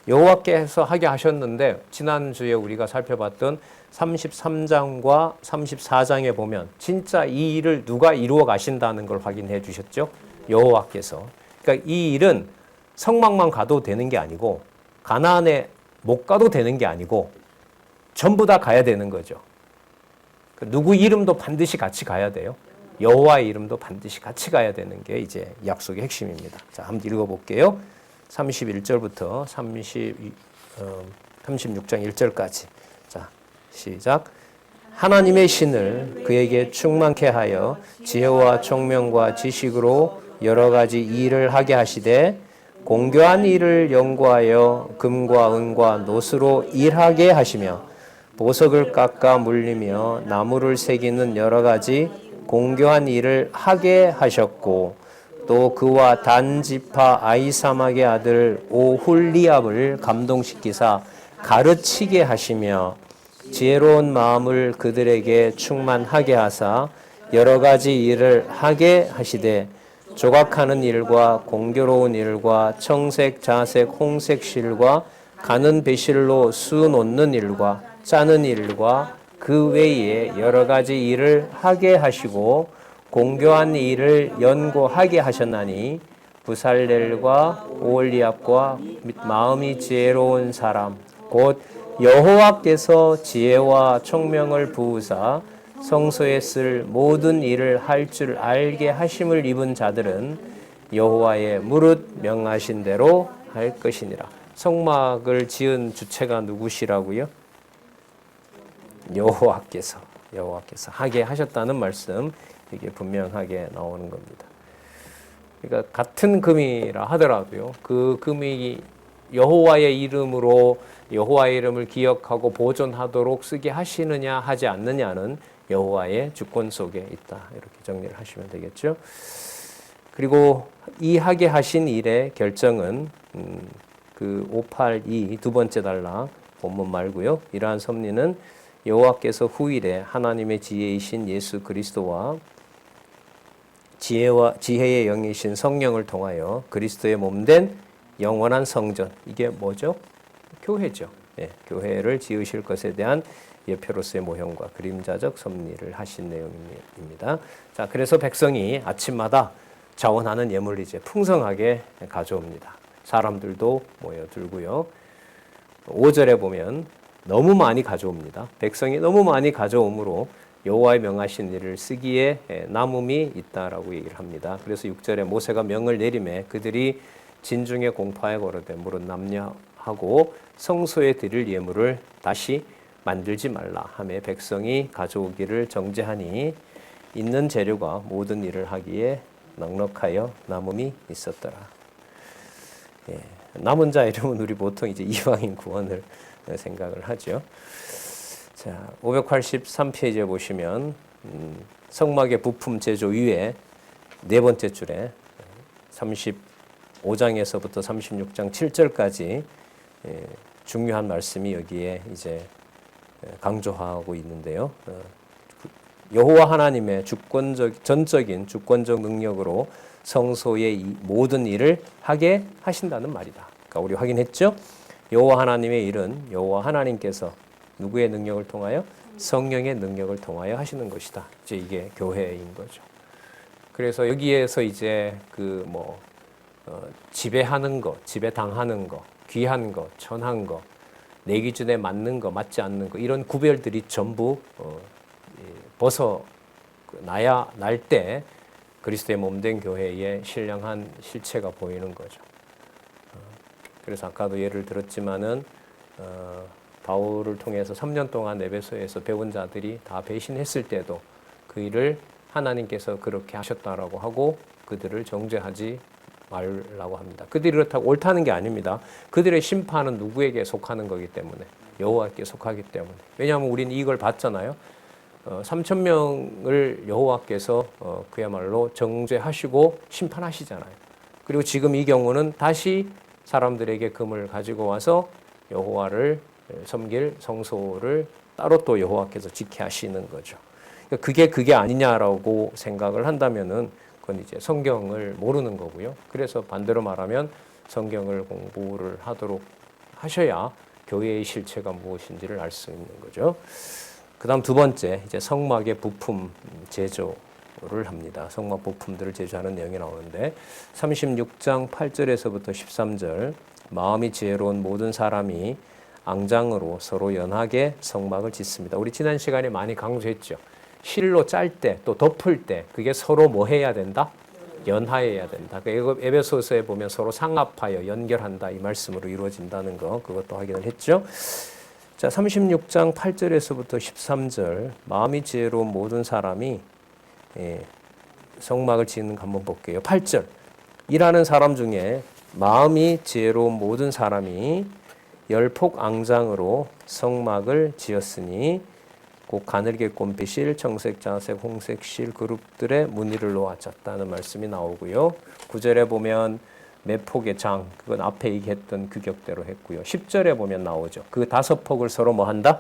여호와께서 하게 하셨는데 지난주에 우리가 살펴봤던 33장과 34장에 보면 진짜 이 일을 누가 이루어 가신다는 걸 확인해 주셨죠. 여호와께서. 그러니까 이 일은 성막만 가도 되는 게 아니고 가나안에 못 가도 되는 게 아니고 전부 다 가야 되는 거죠. 누구 이름도 반드시 같이 가야 돼요. 여호와의 이름도 반드시 같이 가야 되는 게 이제 약속의 핵심입니다. 자, 한번 읽어볼게요. 31절부터 36장 1절까지. 자, 시작. 하나님의 신을 그에게 충만케 하여 지혜와 총명과 지식으로 여러 가지 일을 하게 하시되 공교한 일을 연구하여 금과 은과 노스로 일하게 하시며 보석을 깎아 물리며 나무를 새기는 여러 가지 공교한 일을 하게 하셨고 또 그와 단지파 아이사막의 아들 오홀리압을 감동시키사 가르치게 하시며 지혜로운 마음을 그들에게 충만하게 하사 여러 가지 일을 하게 하시되 조각하는 일과 공교로운 일과 청색, 자색, 홍색 실과 가는 배실로 수 놓는 일과 짜는 일과 그 외에 여러 가지 일을 하게 하시고 공교한 일을 연고하게 하셨나니 부살렐과 오홀리압과 마음이 지혜로운 사람 곧 여호와께서 지혜와 총명을 부으사 성소에 쓸 모든 일을 할 줄 알게 하심을 입은 자들은 여호와의 무릇 명하신 대로 할 것이니라. 성막을 지은 주체가 누구시라고요? 여호와께서 하게 하셨다는 말씀, 이게 분명하게 나오는 겁니다. 그러니까 같은 금이라 하더라도요, 그 금이 여호와의 이름으로 여호와의 이름을 기억하고 보존하도록 쓰게 하시느냐 하지 않느냐는 여호와의 주권 속에 있다, 이렇게 정리를 하시면 되겠죠. 그리고 이 하게 하신 일의 결정은 그 582 두 번째 단락 본문 말고요. 이러한 섭리는 여호와께서 후일에 하나님의 지혜이신 예수 그리스도와 지혜의 영이신 성령을 통하여 그리스도의 몸된 영원한 성전, 이게 뭐죠? 교회죠. 예, 교회를 지으실 것에 대한 예표로서의 모형과 그림자적 섭리를 하신 내용입니다. 자, 그래서 백성이 아침마다 자원하는 예물을 이제 풍성하게 가져옵니다. 사람들도 모여들고요. 5절에 보면 너무 많이 가져옵니다. 백성이 너무 많이 가져오므로 여호와의 명하신 일을 쓰기에 남음이 있다라고 얘기를 합니다. 그래서 6절에 모세가 명을 내리매 그들이 진중에 공파에 걸어대 무릇 남녀하고 성소에 드릴 예물을 다시 만들지 말라 하며 백성이 가져오기를 정죄하니 있는 재료가 모든 일을 하기에 넉넉하여 남음이 있었더라. 예, 남은 자 이름은 우리 보통 이제 이방인 구원을 생각을 하죠. 자, 583페이지에 보시면 성막의 부품 제조 위에 네 번째 줄에 35장에서부터 36장 7절까지 중요한 말씀이 여기에 이제 강조하고 있는데요. 여호와 하나님의 전적인 주권적 능력으로 성소의 이 모든 일을 하게 하신다는 말이다. 그러니까 우리 확인했죠? 여호와 하나님의 일은 여호와 하나님께서 누구의 능력을 통하여? 성령의 능력을 통하여 하시는 것이다. 이제 이게 교회인 거죠. 그래서 여기에서 이제 지배하는 거, 지배당하는 거, 귀한 거, 천한 거, 내 기준에 맞는 거, 맞지 않는 거, 이런 구별들이 전부 벗어나야 날 때 그리스도의 몸된 교회의 신령한 실체가 보이는 거죠. 그래서 아까도 예를 들었지만은 바울을 통해서 3년 동안 에베소에서 배운 자들이 다 배신했을 때도 그 일을 하나님께서 그렇게 하셨다라고 하고 그들을 정죄하지 말라고 합니다. 그들이 그렇다고 옳다는 게 아닙니다. 그들의 심판은 누구에게 속하는 거기 때문에 여호와께 속하기 때문에. 왜냐하면 우리는 이걸 봤잖아요. 3,000명을 여호와께서 그야말로 정죄하시고 심판하시잖아요. 그리고 지금 이 경우는 다시 사람들에게 금을 가지고 와서 여호와를 섬길 성소를 따로 또 여호와께서 지켜 하시는 거죠. 그게 아니냐라고 생각을 한다면은 그건 이제 성경을 모르는 거고요. 그래서 반대로 말하면 성경을 공부를 하도록 하셔야 교회의 실체가 무엇인지를 알 수 있는 거죠. 그다음 두 번째, 이제 성막의 부품 제조를 합니다. 성막 부품들을 제조하는 내용이 나오는데 36장 8절에서부터 13절 마음이 지혜로운 모든 사람이 앙장으로 서로 연하게 성막을 짓습니다. 우리 지난 시간에 많이 강조했죠. 실로 짤 때 또 덮을 때 그게 서로 뭐 해야 된다? 연하여야 된다. 에베소서에 보면 서로 상합하여 연결한다 이 말씀으로 이루어진다는 거 그것도 확인을 했죠. 자, 36장 8절에서부터 13절 마음이 지혜로운 모든 사람이 성막을 짓는 거 한번 볼게요. 8절 일하는 사람 중에 마음이 지혜로운 모든 사람이 열폭 앙장으로 성막을 지었으니 곧 가늘게 꼰 배실, 청색, 자색, 홍색 실 그룹들의 무늬를 놓아졌다는 말씀이 나오고요. 9절에 보면 몇 폭의 장, 그건 앞에 얘기했던 규격대로 했고요. 10절에 보면 나오죠. 그 5폭을 서로 뭐 한다?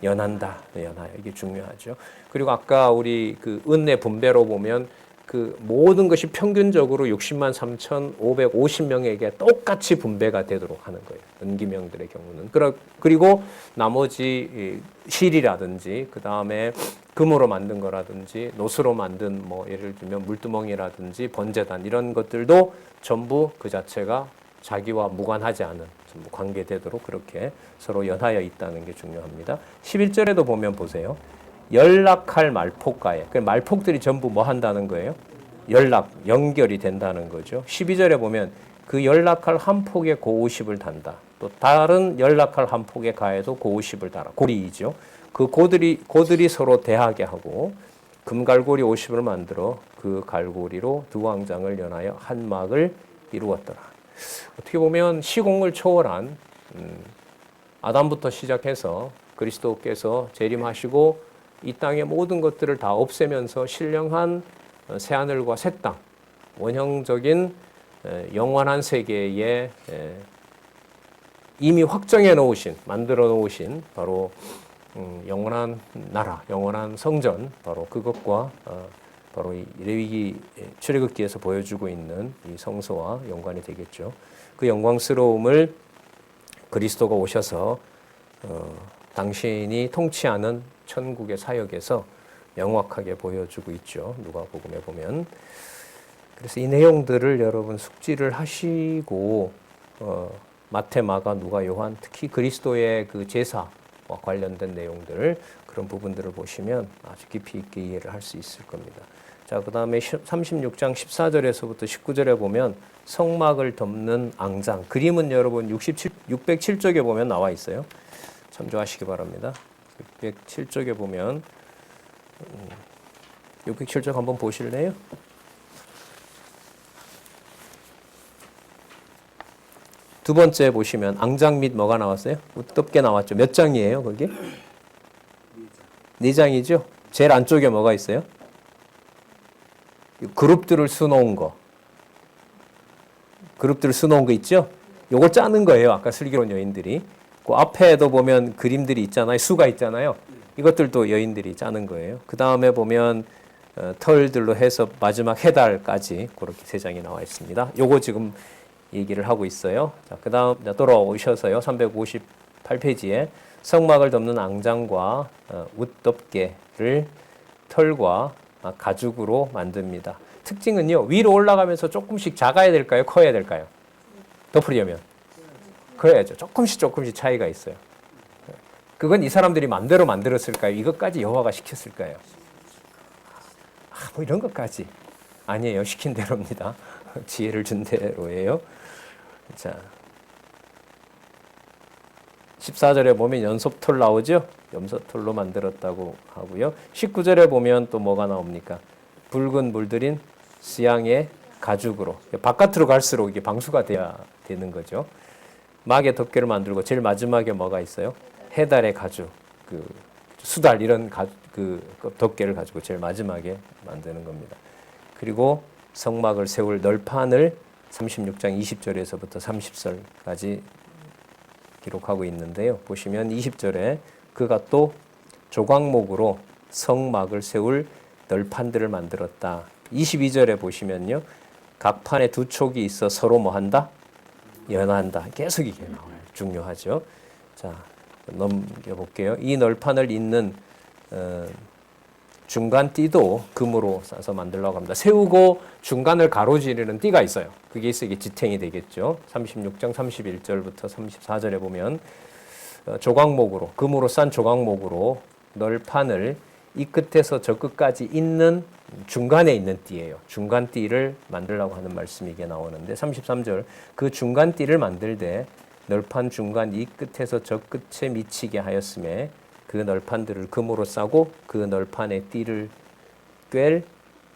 연한다. 연하여. 이게 중요하죠. 그리고 아까 우리 그 은혜 분배로 보면 그 모든 것이 평균적으로 60만 3,550명에게 똑같이 분배가 되도록 하는 거예요. 은기명들의 경우는. 그리고 나머지 실이라든지 그 다음에 금으로 만든 거라든지 노수로 만든 뭐 예를 들면 물두멍이라든지 번제단 이런 것들도 전부 그 자체가 자기와 무관하지 않은 관계되도록 그렇게 서로 연하여 있다는 게 중요합니다. 11절에도 보면 보세요. 연락할 말폭가에. 그 말폭들이 전부 뭐 한다는 거예요? 연결이 된다는 거죠. 12절에 보면 그 연락할 한 폭에 고 50을 단다. 또 다른 연락할 한 폭에 가에도 고 50을 달아. 고리이죠. 그 고들이 서로 대하게 하고 금갈고리 50을 만들어 그 갈고리로 두 왕장을 연하여 한 막을 이루었더라. 어떻게 보면 시공을 초월한 아담부터 시작해서 그리스도께서 재림하시고 이 땅의 모든 것들을 다 없애면서 신령한 새하늘과 새 땅, 원형적인 영원한 세계에 이미 확정해 놓으신, 만들어 놓으신 바로 영원한 나라, 영원한 성전, 바로 그것과 바로 이 레위기 출애굽기에서 보여주고 있는 이 성소와 연관이 되겠죠. 그 영광스러움을 그리스도가 오셔서 당신이 통치하는 천국의 사역에서 명확하게 보여주고 있죠. 누가복음에 보면. 그래서 이 내용들을 여러분 숙지를 하시고 마태, 마가, 누가, 요한, 특히 그리스도의 그 제사와 관련된 내용들 그런 부분들을 보시면 아주 깊이 있게 이해를 할 수 있을 겁니다. 자, 그 다음에 36장 14절에서부터 19절에 보면 성막을 덮는 앙장. 그림은 여러분 607쪽에 보면 나와 있어요. 참조하시기 바랍니다. 607쪽에 보면 607쪽 한번 보실래요? 두 번째 보시면 앙장 및 뭐가 나왔어요? 우습게 나왔죠. 몇 장이에요, 거기? 4장이죠. 제일 안쪽에 뭐가 있어요? 그룹들을 수놓은 거. 그룹들을 수놓은 거 있죠? 요걸 짜는 거예요. 아까 슬기로운 여인들이. 그 앞에도 보면 그림들이 있잖아요. 수가 있잖아요. 이것들도 여인들이 짜는 거예요. 그 다음에 보면 털들로 해서 마지막 해달까지 그렇게 3장이 나와 있습니다. 요거 지금 얘기를 하고 있어요. 자, 그 다음 돌아오셔서요. 358페이지에 성막을 덮는 앙장과 웃덮개를 털과 가죽으로 만듭니다. 특징은요. 위로 올라가면서 조금씩 작아야 될까요? 커야 될까요? 덮으려면. 그래야죠. 조금씩 차이가 있어요. 그건 이 사람들이 마음대로 만들었을까요? 이것까지 여호와가 시켰을까요? 뭐 이런 것까지 아니에요. 시킨 대로입니다. 지혜를 준 대로예요. 자, 14절에 보면 연섭톨 나오죠? 염소톨로 만들었다고 하고요. 19절에 보면 또 뭐가 나옵니까? 붉은 물들인 수양의 가죽으로. 바깥으로 갈수록 이게 방수가 돼야 되는 거죠. 막의 덮개를 만들고 제일 마지막에 뭐가 있어요? 해달의 가죽, 그 수달 이런 그 덮개를 가지고 제일 마지막에 만드는 겁니다. 그리고 성막을 세울 널판을 36장 20절에서부터 30절까지 기록하고 있는데요. 보시면 20절에 그가 또 조각목으로 성막을 세울 널판들을 만들었다. 22절에 보시면요. 각 판에 2촉이 있어 서로 뭐 한다? 연한다. 계속 이게 나와요. 중요하죠. 자, 넘겨볼게요. 이 널판을 잇는 중간 띠도 금으로 싸서 만들려고 합니다. 세우고 중간을 가로지르는 띠가 있어요. 그게 있어 이게 지탱이 되겠죠. 36장 31절부터 34절에 보면 조각목으로 금으로 싼 조각목으로 널판을 이 끝에서 저 끝까지 잇는 중간에 있는 띠예요. 중간 띠를 만들려고 하는 말씀이 이게 나오는데 33절 그 중간 띠를 만들 때 널판 중간 이 끝에서 저 끝에 미치게 하였음에 그 널판들을 금으로 싸고 그 널판의 띠를 꿰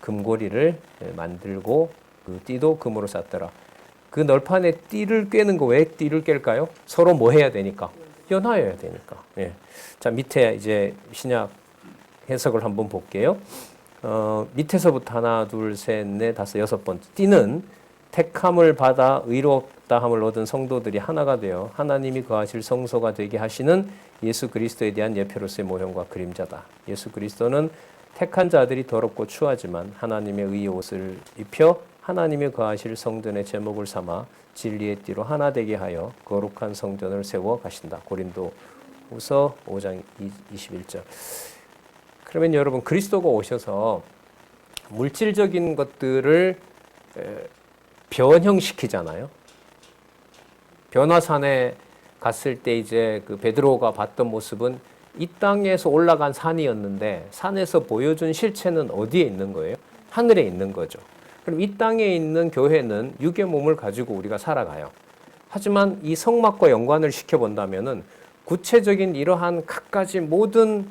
금고리를 만들고 그 띠도 금으로 쌌더라. 그 널판의 띠를 꿰는 거 왜 띠를 깰까요? 서로 뭐 해야 되니까? 연하여야 되니까. 예. 자, 밑에 이제 신약 해석을 한번 볼게요. 밑에서부터 하나, 둘, 셋, 넷, 다섯, 여섯 번째 띠는 택함을 받아 의롭다함을 얻은 성도들이 하나가 되어 하나님이 거하실 성소가 되게 하시는 예수 그리스도에 대한 예표로서의 모형과 그림자다. 예수 그리스도는 택한 자들이 더럽고 추하지만 하나님의 의의 옷을 입혀 하나님이 거하실 성전의 제목을 삼아 진리의 띠로 하나 되게 하여 거룩한 성전을 세워 가신다. 고린도후서 5장 21절. 그러면 여러분, 그리스도가 오셔서 물질적인 것들을 변형시키잖아요. 변화산에 갔을 때 이제 그 베드로가 봤던 모습은 이 땅에서 올라간 산이었는데 산에서 보여준 실체는 어디에 있는 거예요? 하늘에 있는 거죠. 그럼 이 땅에 있는 교회는 육의 몸을 가지고 우리가 살아가요. 하지만 이 성막과 연관을 시켜본다면은 구체적인 이러한 갖가지 모든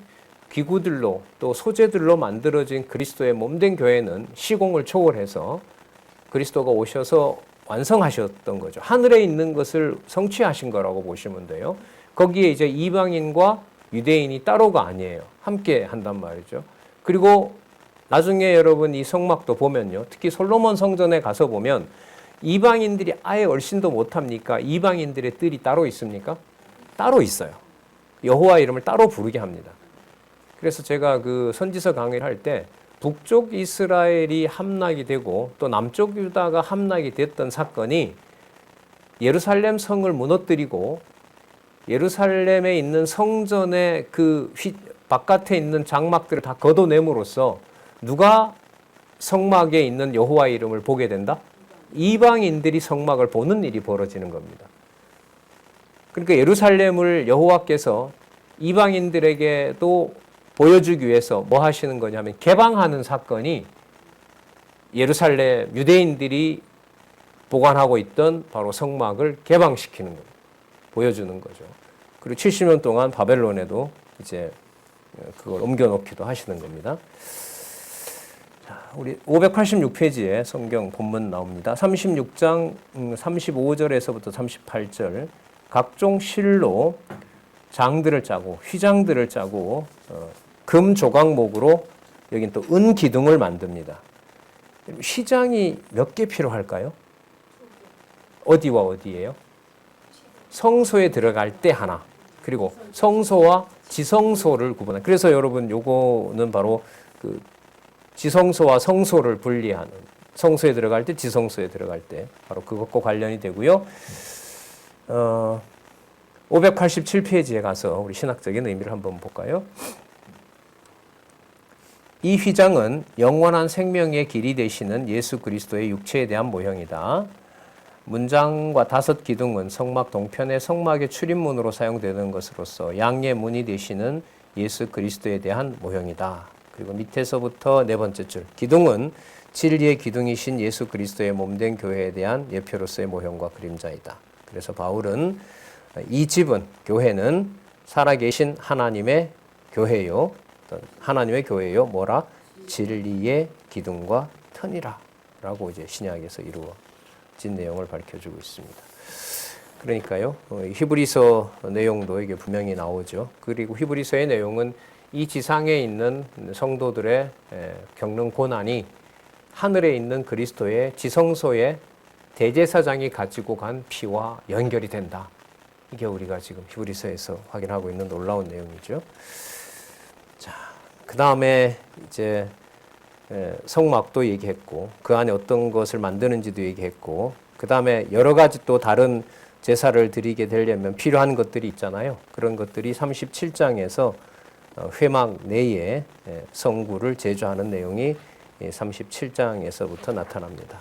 기구들로 또 소재들로 만들어진 그리스도의 몸된 교회는 시공을 초월해서 그리스도가 오셔서 완성하셨던 거죠. 하늘에 있는 것을 성취하신 거라고 보시면 돼요. 거기에 이제 이방인과 유대인이 따로가 아니에요. 함께 한단 말이죠. 그리고 나중에 여러분 이 성막도 보면요. 특히 솔로몬 성전에 가서 보면 이방인들이 아예 얼씬도 못합니까? 이방인들의 뜰이 따로 있습니까? 따로 있어요. 여호와 이름을 따로 부르게 합니다. 그래서 제가 그 선지서 강의를 할 때 북쪽 이스라엘이 함락이 되고 또 남쪽 유다가 함락이 됐던 사건이 예루살렘 성을 무너뜨리고 예루살렘에 있는 성전의 그 바깥에 있는 장막들을 다 걷어냄으로써 누가 성막에 있는 여호와 이름을 보게 된다? 이방인들이 성막을 보는 일이 벌어지는 겁니다. 그러니까 예루살렘을 여호와께서 이방인들에게도 보여주기 위해서 뭐 하시는 거냐면 개방하는 사건이 예루살렘 유대인들이 보관하고 있던 바로 성막을 개방시키는 겁니다. 보여주는 거죠. 그리고 70년 동안 바벨론에도 이제 그걸 옮겨놓기도 하시는 겁니다. 자, 우리 586페이지에 성경 본문 나옵니다. 36장 35절에서부터 38절 각종 실로 장들을 짜고 휘장들을 짜고 금 조각목으로 여긴 또 은 기둥을 만듭니다. 휘장이 몇 개 필요할까요? 어디와 어디예요? 성소에 들어갈 때 하나, 그리고 성소와 지성소를 구분하는. 그래서 여러분 요거는 바로 그 지성소와 성소를 분리하는, 성소에 들어갈 때 지성소에 들어갈 때 바로 그것과 관련이 되고요. 587페이지에 가서 우리 신학적인 의미를 한번 볼까요? 이 휘장은 영원한 생명의 길이 되시는 예수 그리스도의 육체에 대한 모형이다. 문장과 5 기둥은 성막 동편의 성막의 출입문으로 사용되는 것으로서 양의 문이 되시는 예수 그리스도에 대한 모형이다. 그리고 밑에서부터 4번째 줄 기둥은 진리의 기둥이신 예수 그리스도의 몸된 교회에 대한 예표로서의 모형과 그림자이다. 그래서 바울은 이 집은, 교회는 살아계신 하나님의 교회요. 하나님의 교회요. 뭐라? 진리의 기둥과 터니라. 라고 이제 신약에서 이루어진 내용을 밝혀주고 있습니다. 그러니까요. 히브리서 내용도 이게 분명히 나오죠. 그리고 히브리서의 내용은 이 지상에 있는 성도들의 겪는 고난이 하늘에 있는 그리스도의 지성소에 대제사장이 가지고 간 피와 연결이 된다. 이게 우리가 지금 히브리서에서 확인하고 있는 놀라운 내용이죠. 자, 그 다음에 이제 성막도 얘기했고, 그 안에 어떤 것을 만드는지도 얘기했고, 그 다음에 여러 가지 또 다른 제사를 드리게 되려면 필요한 것들이 있잖아요. 그런 것들이 37장에서 회막 내에 성구를 제조하는 내용이 37장에서부터 나타납니다.